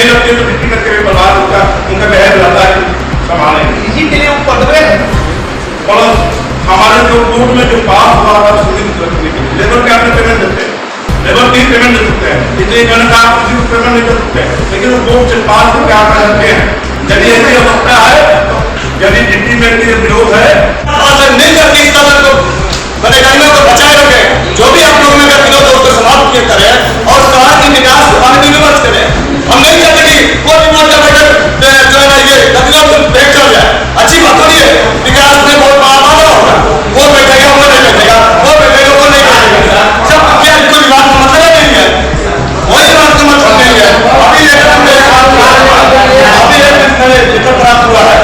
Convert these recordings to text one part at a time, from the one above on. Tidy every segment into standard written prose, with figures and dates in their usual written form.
नहीं लगती है तो किसी करके परिवार उनका बहर रहता है संभालेंगे। इसी के लिए वो पदवे प्लस हमारे जो कोर्ट में जो पास हुआ था सुनिश्चित रखने के लिए लेबर के आपने पेमेंट देते हैं, लेबर की पेमेंट दे सकते हैं, इसलिए मैंने कहा किसी को पेमेंट नहीं कर सकते हैं, लेकिन वो कोर्ट से पास करके आप कर सकते हैं। यदि ऐसी अवस्था है, यदि डिप्टी में विरोध है नहीं करती इस तरह को परेशानियों को बचाए रखे, जो भी आप लोगों में विरोध है उसको समाप्त किए करें और शहर के विकास को पानी विमर्श करें। हम नहीं चाहते कि कोई भी मोर्चा बैठक जो है ना ये गतिरोध ब्रेक कर जाए, अच्छी बात हो रही है, विकास में बहुत बड़ा बाधा होगा, वो बैठेगा वो नहीं बैठेगा, वो बैठेगा वो नहीं बैठेगा, सब क्या कोई बात का मतलब नहीं है, वही बात का मतलब नहीं है। अभी जितना प्राप्त हुआ है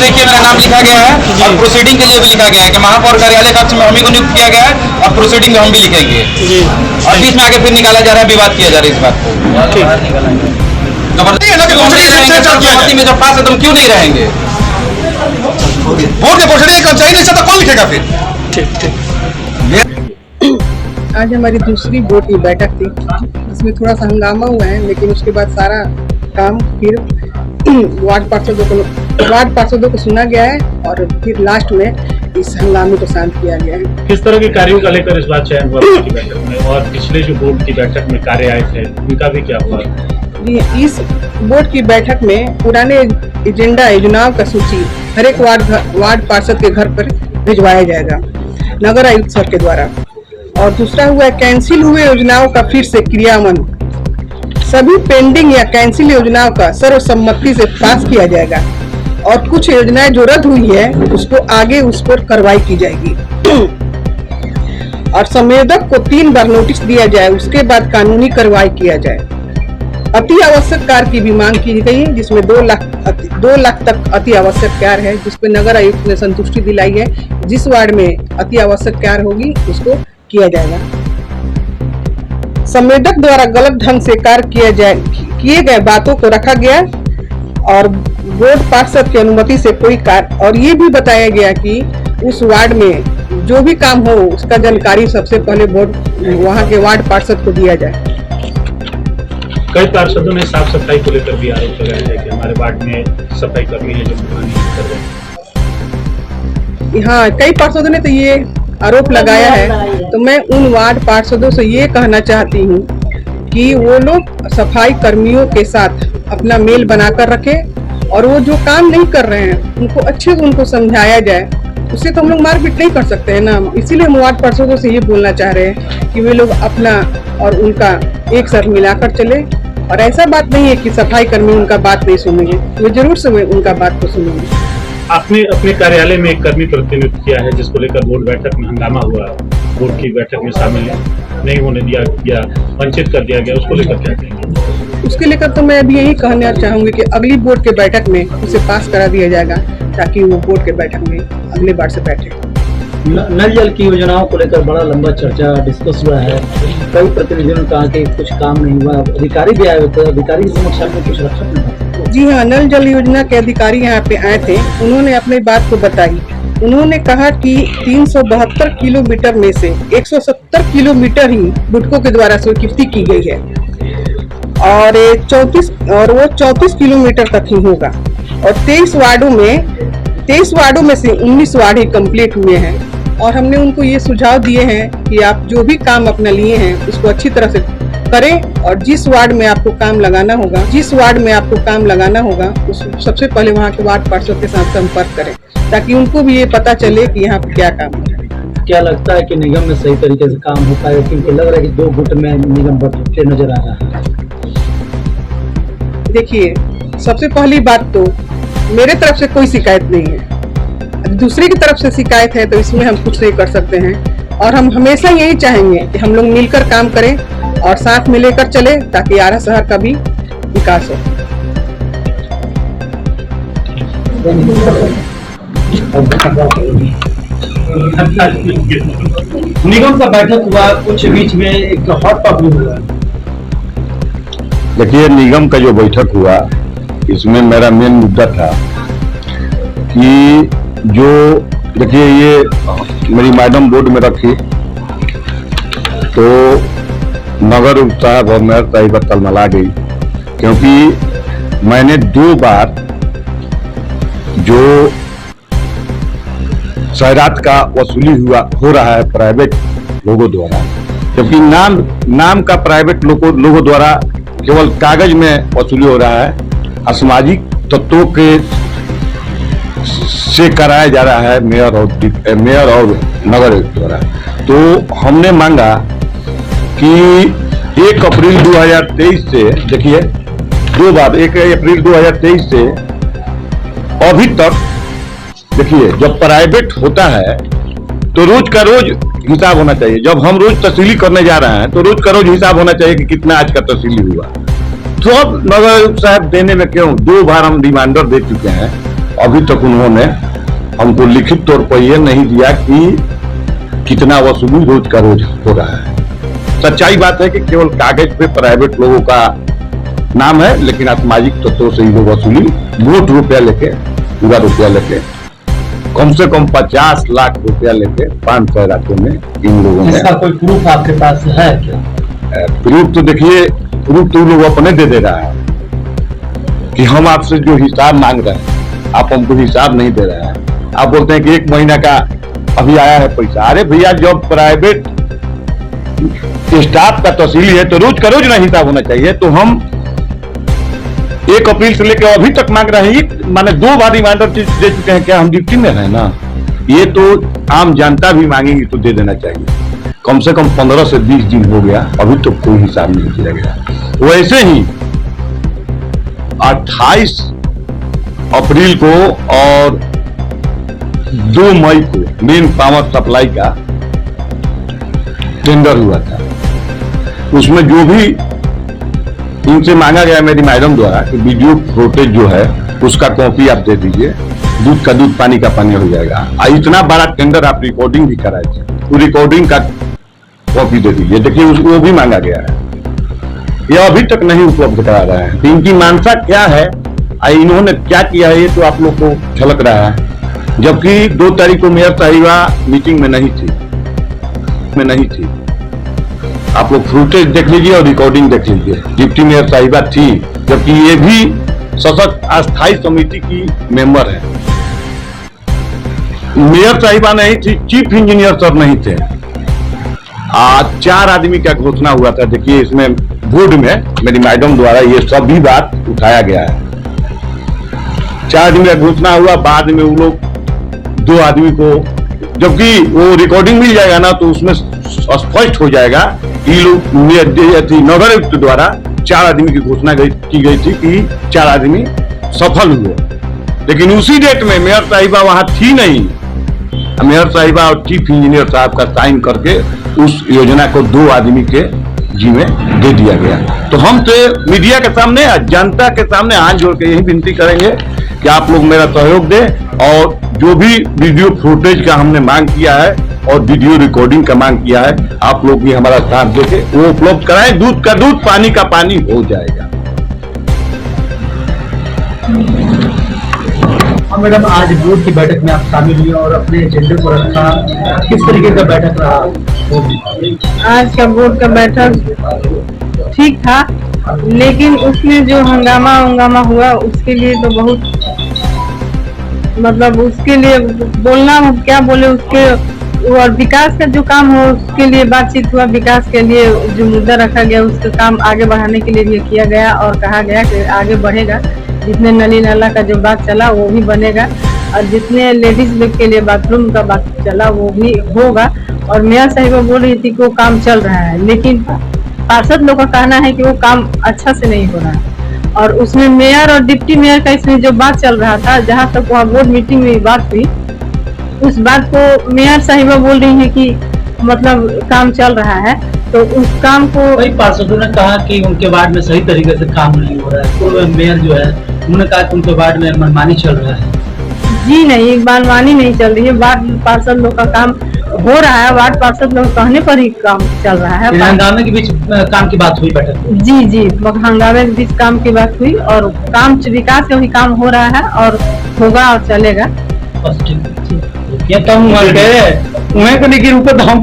देखिए मेरा नाम लिखा गया है और प्रोसीडिंग के लिए भी लिखा गया है कि महापौर कार्यालय कक्ष में हम ही को नियुक्त किया गया है और प्रोसीडिंग में हम भी लिखेंगे और बीच में आगे फिर निकाला जा रहा है, विवाद किया जा रहा है इस बात को। जबरदस्ती में जब पास है तो हम क्यों नहीं रहेंगे? वोट के प्रोसीडिंग कर्मचारी नहीं चाहता कौन लिखेगा फिर? आज हमारी दूसरी बोर्ड की बैठक थी, इसमें थोड़ा सा हंगामा हुआ है, लेकिन उसके बाद सारा काम फिर वार्ड पार्षदों को सुना गया है और फिर लास्ट में इस हंगामे को शांत किया गया है। किस तरह के कार्यों का लेकर इस बार चयन हुआ बोर्ड की बैठक में और पिछले जो बोर्ड की बैठक में कार्य आए थे उनका भी क्या हुआ? इस बोर्ड की बैठक में पुराने एजेंडा योजनाओं का सूची हर एक वार्ड पार्षद के घर पर भिजवाया जाएगा नगर आयुक्त सर के द्वारा। और दूसरा हुआ कैंसिल हुए योजनाओं का फिर से क्रियान्वयन, सभी पेंडिंग या कैंसिल योजनाओं का सर्वसम्मति से पास किया जाएगा और कुछ योजनाएं जो रद्द हुई है उसको आगे उस पर कार्रवाई की जाएगी और संवेदक को 3 बार नोटिस दिया जाए, उसके बाद कानूनी कार्रवाई किया जाए। अति आवश्यक कार्य की भी मांग की गई है, जिसमें 2 लाख तक अति आवश्यक कार्य है, जिसपे नगर आयुक्त ने संतुष्टि दिलाई है। जिस वार्ड में अति आवश्यक कार्य होगी उसको किया जाएगा। संवेदक द्वारा गलत ढंग से कार्य किए गए बातों को रखा गया और बोर्ड पार्षद की अनुमति से कोई कार्य, और ये भी बताया गया कि उस वार्ड में जो भी काम हो उसका जानकारी सबसे पहले वहाँ के वार्ड पार्षद को दिया जाए। कई पार्षदों ने साफ सफाई को लेकर भी आरोप लगाया है कि हमारे वार्ड में सफाई कर्मी है जो नहीं कर रहे। हाँ, कई पार्षदों ने तो ये आरोप लगाया है, तो मैं उन वार्ड पार्षदों से ये कहना चाहती हूँ कि वो लोग सफाई कर्मियों के साथ अपना मेल बनाकर रखें और वो जो काम नहीं कर रहे हैं उनको अच्छे से उनको समझाया जाए। उससे तो हम लोग मारपीट नहीं कर सकते हैं ना, इसीलिए हम वार्ड पार्षदों से ये बोलना चाह रहे हैं कि वे लोग अपना और उनका एक साथ मिलाकर चले। और ऐसा बात नहीं है कि सफाई कर्मी उनका बात नहीं सुनेंगे, वे जरूर से उनका बात को सुनेंगे। आपने अपने कार्यालय में एक कर्मी प्रतिनियुक्त किया है जिसको लेकर बोर्ड बैठक में हंगामा हुआ, बोर्ड की बैठक में शामिल नहीं होने दिया या वंचित कर दिया गया, उसको लेकर क्या कहेंगे? उसके लेकर तो मैं अभी यही कहना चाहूंगी कि अगली बोर्ड के बैठक में उसे पास करा दिया जाएगा ताकि वो बोर्ड के बैठक में अगली बार से बैठे। नल जल की योजनाओं को लेकर बड़ा लंबा चर्चा डिस्कस हुआ है, कई प्रतिनिधियों ने कहा कि कुछ काम नहीं हुआ, अधिकारी भी आए थे, अधिकारी के समक्ष आपने कुछ रक्षा नहीं। जी हाँ, नल जल योजना के अधिकारी यहाँ पे आए थे, उन्होंने अपनी बात को बताई। उन्होंने कहा कि 372 किलोमीटर में से 170 किलोमीटर ही बुडको के द्वारा स्वीकृति की गई है और 34 किलोमीटर तक ही होगा और 23 वार्डों में से 19 वार्ड ही कंप्लीट हुए हैं। और हमने उनको ये सुझाव दिए हैं कि आप जो भी काम अपना लिए हैं उसको अच्छी तरह से करें और जिस वार्ड में आपको काम लगाना होगा उस सबसे पहले वहाँ के वार्ड पार्षद के साथ संपर्क करें ताकि उनको भी ये पता चले कि यहाँ पे क्या काम है। क्या लगता है कि निगम में सही तरीके से काम हो पाएगा, क्योंकि लग रहा है कि 2 गुट में निगम बढ़ते नजर आ रहा है? देखिए, सबसे पहली बात तो मेरे तरफ से कोई शिकायत नहीं है, दूसरे की तरफ से शिकायत है तो इसमें हम कुछ नहीं कर सकते हैं। और हम हमेशा यही चाहेंगे कि हम लोग मिलकर काम करें और साथ में लेकर चले ताकि आरा शहर का भी विकास हो। निगम का बैठक हुआ, कुछ बीच में एक हॉट टॉपिक हुआ। देखिए, निगम का जो बैठक हुआ इसमें मेरा मेन मुद्दा था कि जो देखिए ये मेरी मैडम बोर्ड में रखी तो नगर साहब और मेयर साहिबा तलमला गई, क्योंकि मैंने 2 बार जो शहरात का वसूली हो रहा है प्राइवेट लोगों द्वारा, जबकि नाम का प्राइवेट लोगों द्वारा केवल कागज में वसूली हो रहा है, असामाजिक तत्वों के से कराया जा रहा है मेयर और नगर द्वारा। तो हमने मांगा कि 1 अप्रैल 2023 से, देखिए 2 बार 1 अप्रैल 2023 से अभी तक, देखिए जब प्राइवेट होता है तो रोज का रोज हिसाब होना चाहिए। जब हम रोज तहसीली करने जा रहे हैं तो रोज का रोज हिसाब होना चाहिए कि कितना आज का तहसीली हुआ। तो अब नगर साहब देने में क्यों, 2 बार हम रिमाइंडर दे चुके हैं, अभी तक उन्होंने हमको लिखित तौर पर यह नहीं दिया कि कितना वसूली रोज का रोज हो रहा है। सच्चाई बात है कि केवल कागज पे प्राइवेट लोगों का नाम है, लेकिन असामाजिक तत्वों से ये वसूली वोट रुपया लेके, पूरा रुपया लेके, कम से कम 50 लाख रुपया लेके 5 शहरातों में इन लोगों ने। इसका कोई प्रूफ आपके पास है क्या? प्रूफ तो देखिए, प्रूफ तो लोग अपने दे रहा है कि हम आपसे जो हिसाब मांग रहे हैं आप हमको हिसाब नहीं दे रहे हैं। आप बोलते हैं कि 1 महीना का अभी आया है पैसा। अरे भैया, जब प्राइवेट स्टाफ का तहसीली है तो रोज का रोज ना हिसाब होना चाहिए। तो हम 1 अप्रैल से लेकर अभी तक मांग रहे हैं, माने 2 बार रिमाइंडर दे चुके हैं। क्या हम ड्यूटी में है ना? ये तो आम जनता भी मांगेगी तो दे देना चाहिए। कम से कम 15 से 20 दिन हो गया, अभी तो कोई हिसाब नहीं दिया गया। वैसे ही 28 अप्रैल को और 2 मई को मेन पावर सप्लाई का टेंडर हुआ था। उसमें जो भी इनसे मांगा गया मेरी मैडम द्वारा कि वीडियो फुटेज जो है उसका कॉपी आप दे दीजिए, दूध का दूध पानी का पानी हो जाएगा। इतना बड़ा टेंडर आप रिकॉर्डिंग भी कराए थे, वो रिकॉर्डिंग का कॉपी दे दीजिए। देखिए वो भी मांगा गया है, यह अभी तक नहीं उपलब्ध करा रहे हैं। तो इनकी मानसा क्या है, इन्होंने क्या किया है, ये तो आप लोग को झलक रहा है। जबकि 2 तारीख को मेयर साहिबा मीटिंग में नहीं थी। आप लोग फुटेज देख लीजिए और रिकॉर्डिंग देख लीजिए। डिप्टी मेयर साहिबा थी, जबकि ये भी सशक्त अस्थायी समिति की मेंबर है। मेयर साहिबा नहीं थी, चीफ इंजीनियर सर नहीं थे। 4 आदमी का घोषणा हुआ था। देखिए इसमें बोर्ड में मेरी मैडम द्वारा ये सभी बात उठाया गया है। 4 आदमी का घोषणा हुआ, बाद में वो लोग 2 आदमी को, जबकि वो रिकॉर्डिंग मिल जाएगा ना तो उसमें स्पष्ट हो जाएगा कि लोग नगर आयुक्त द्वारा 4 आदमी की घोषणा की गई थी कि 4 आदमी सफल हुए। लेकिन उसी डेट में मेयर साहिबा वहां थी नहीं। मेयर साहिबा और चीफ इंजीनियर साहब का साइन करके उस योजना को 2 आदमी के जिम्मे दे दिया गया। तो हम तो मीडिया के सामने, जनता के सामने हाथ जोड़ के यही विनती करेंगे कि आप लोग मेरा सहयोग दें और जो भी वीडियो फुटेज का हमने मांग किया है और वीडियो रिकॉर्डिंग का मांग किया है, आप लोग भी हमारा साथ देके वो उपलब्ध कराएं। दूध का दूध पानी का पानी हो जाएगा। मैडम, आज बोर्ड की बैठक में आप शामिल हुए और अपने एजेंडे को रखा, किस तरीके का बैठक रहा? आज का बोर्ड का बैठक ठीक था, लेकिन उसमें जो हंगामा हुआ उसके लिए तो बहुत, मतलब उसके लिए बोलना क्या बोले, उसके और विकास का जो काम हो उसके लिए बातचीत हुआ। विकास के लिए जो मुद्दा रखा गया उसका काम आगे बढ़ाने के लिए भी किया गया और कहा गया कि आगे बढ़ेगा। जितने नली नाला का जो बात चला वो भी बनेगा और जितने लेडीज लोग के लिए बाथरूम का बात चला वो भी होगा। और मेयर साहिबा बोल रही थी कि वो काम चल रहा है, लेकिन पार्षद लोग का कहना है कि वो काम अच्छा से नहीं हो रहा है। और उसमें मेयर और डिप्टी मेयर का इसमें जो बात चल रहा था, जहाँ तक वहाँ बोर्ड मीटिंग में बात हुई, उस बात को मेयर साहिबा बोल रही है कि मतलब काम चल रहा है, तो उस काम को कई पार्षदों ने कहा कि उनके वार्ड में सही तरीके से काम नहीं हो रहा है। पूर्व मेयर जो है उन्होंने कहा कि उनके वार्ड में मनमानी चल रहा है। जी नहीं, मनमानी नहीं चल रही है। वार्ड पार्षद लोग का काम हो रहा है, वार्ड पार्षद लोग कहने पर ही काम चल रहा है। हंगामे के बीच काम की बात हुई बैठक में। जी जी, हंगामे के बीच काम की बात हुई और काम विकास का भी काम हो रहा है और होगा और चलेगा। बस ठीक है। ये तो हम उन्हें को लेकर ऊपर हम